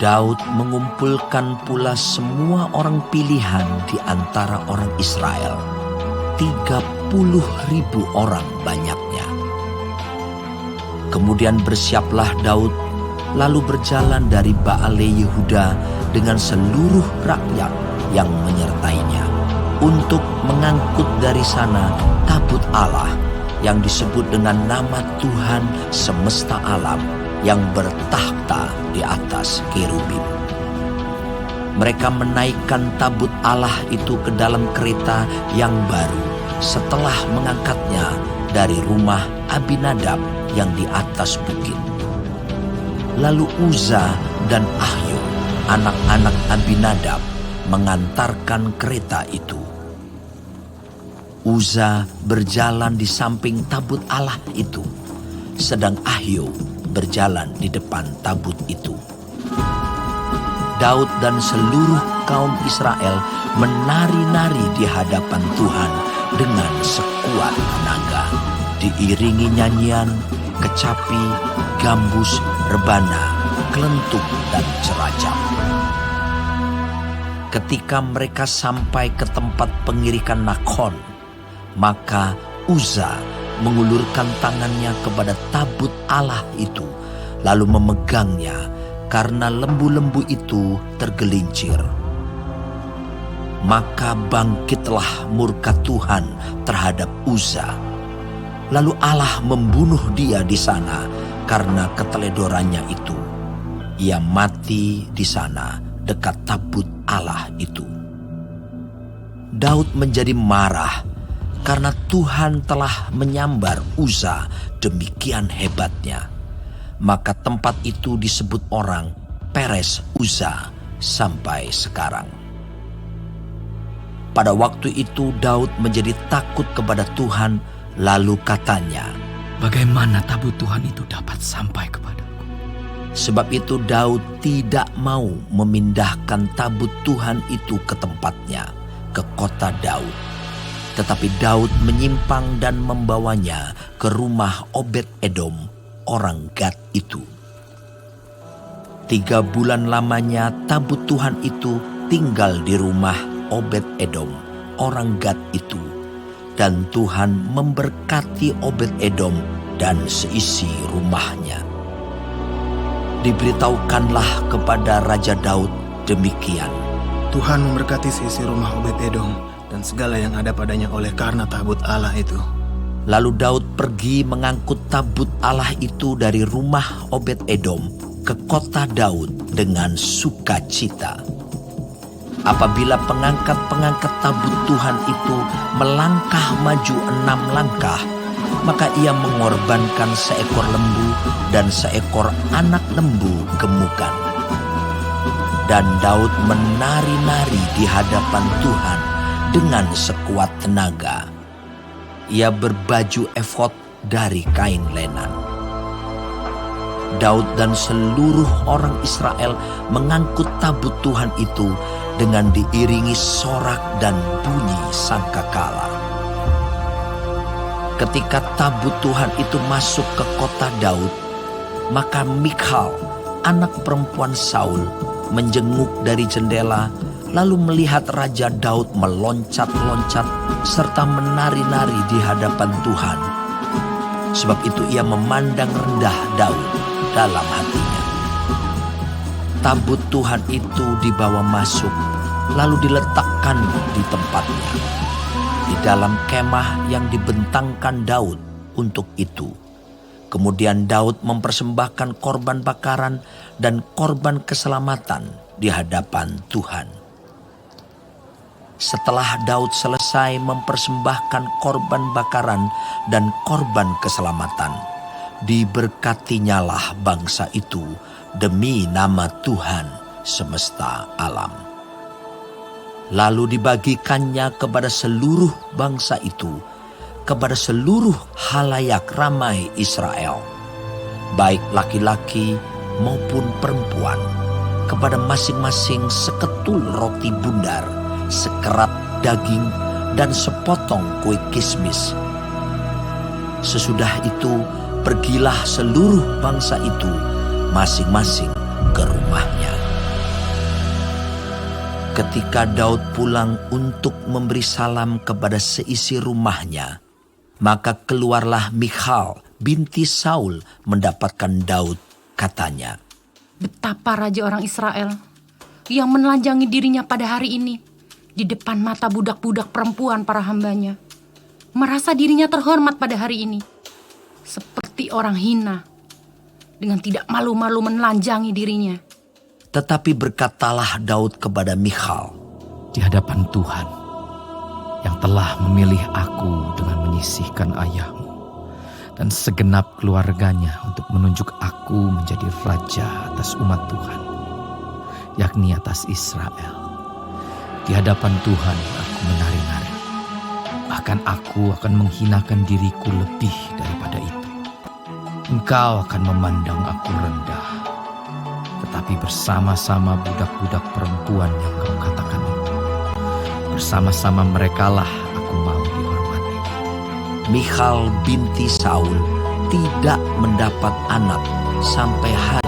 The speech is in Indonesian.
Daud mengumpulkan pula semua orang pilihan di antara orang Israel, 30.000 orang banyaknya. Kemudian bersiaplah Daud, lalu berjalan dari Baale Yehuda dengan seluruh rakyat yang menyertainya, untuk mengangkut dari sana tabut Allah yang disebut dengan nama Tuhan semesta alam, yang bertakhta di atas kerubim. Mereka menaikkan tabut Allah itu ke dalam kereta yang baru setelah mengangkatnya dari rumah Abinadab yang di atas bukit. Lalu Uza dan Ahyo, anak-anak Abinadab, mengantarkan kereta itu. Uza berjalan di samping tabut Allah itu, sedang Ahyo berjalan di depan tabut itu. Daud dan seluruh kaum Israel menari-nari di hadapan Tuhan dengan sekuat tenaga, diiringi nyanyian, kecapi, gambus, rebana, kelentung, dan ceracap. Ketika mereka sampai ke tempat pengirikan Nakon, maka Uza mengulurkan tangannya kepada tabut Allah itu, lalu memegangnya karena lembu-lembu itu tergelincir. Maka bangkitlah murka Tuhan terhadap Uza. Lalu Allah membunuh dia di sana karena keteledorannya itu. Ia mati di sana dekat tabut Allah itu. Daud menjadi marah karena Tuhan telah menyambar Uza demikian hebatnya. Maka tempat itu disebut orang Peres Uza sampai sekarang. Pada waktu itu Daud menjadi takut kepada Tuhan, lalu katanya, "Bagaimana tabut Tuhan itu dapat sampai kepadaku?" Sebab itu Daud tidak mau memindahkan tabut Tuhan itu ke tempatnya, ke kota Daud. Tetapi Daud menyimpang dan membawanya ke rumah Obed-Edom, orang Gad itu. 3 bulan lamanya tabut Tuhan itu tinggal di rumah Obed-Edom, orang Gad itu. Dan Tuhan memberkati Obed-Edom dan seisi rumahnya. Diberitahukanlah kepada Raja Daud demikian, Tuhan memberkati seisi rumah Obed-Edom dan segala yang ada padanya oleh karena tabut Allah itu. Lalu Daud pergi mengangkut tabut Allah itu dari rumah Obed-Edom ke kota Daud dengan sukacita. Apabila pengangkat-pengangkat tabut Tuhan itu melangkah maju 6 langkah, maka ia mengorbankan seekor lembu dan seekor anak lembu gemukan. Dan Daud menari-nari di hadapan Tuhan dengan sekuat tenaga. Ia berbaju efod dari kain lenan. Daud dan seluruh orang Israel mengangkut tabut Tuhan itu dengan diiringi sorak dan bunyi sangkakala. Ketika tabut Tuhan itu masuk ke kota Daud, maka Mikhal, anak perempuan Saul, menjenguk dari jendela, lalu melihat Raja Daud meloncat-loncat serta menari-nari di hadapan Tuhan. Sebab itu ia memandang rendah Daud dalam hatinya. Tabut Tuhan itu dibawa masuk, lalu diletakkan di tempatnya, di dalam kemah yang dibentangkan Daud untuk itu. Kemudian Daud mempersembahkan korban bakaran dan korban keselamatan di hadapan Tuhan. Setelah Daud selesai mempersembahkan korban bakaran dan korban keselamatan, diberkatinyalah bangsa itu demi nama Tuhan semesta alam. Lalu dibagikannya kepada seluruh bangsa itu, kepada seluruh halayak ramai Israel, baik laki-laki maupun perempuan, kepada masing-masing seketul roti bundar, sekerap daging, dan sepotong kue kismis. Sesudah itu pergilah seluruh bangsa itu masing-masing ke rumahnya. Ketika Daud pulang untuk memberi salam kepada seisi rumahnya, maka keluarlah Michal binti Saul mendapatkan Daud. Katanya, Betapa raja orang Israel yang menelanjangi dirinya pada hari ini di depan mata budak-budak perempuan para hambanya, merasa dirinya terhormat pada hari ini, seperti orang hina, dengan tidak malu-malu menelanjangi dirinya. tetapi berkatalah Daud kepada Michal, Di hadapan Tuhan yang telah memilih aku dengan menyisihkan ayahmu dan segenap keluarganya untuk menunjuk aku menjadi raja atas umat Tuhan, yakni atas Israel. Di hadapan Tuhan aku menari-nari, bahkan aku akan menghinakan diriku lebih daripada itu. Engkau akan memandang aku rendah, tetapi bersama-sama budak-budak perempuan yang kau katakan itu, bersama-sama merekalah aku mau dihormati. Michal binti Saul tidak mendapat anak sampai hari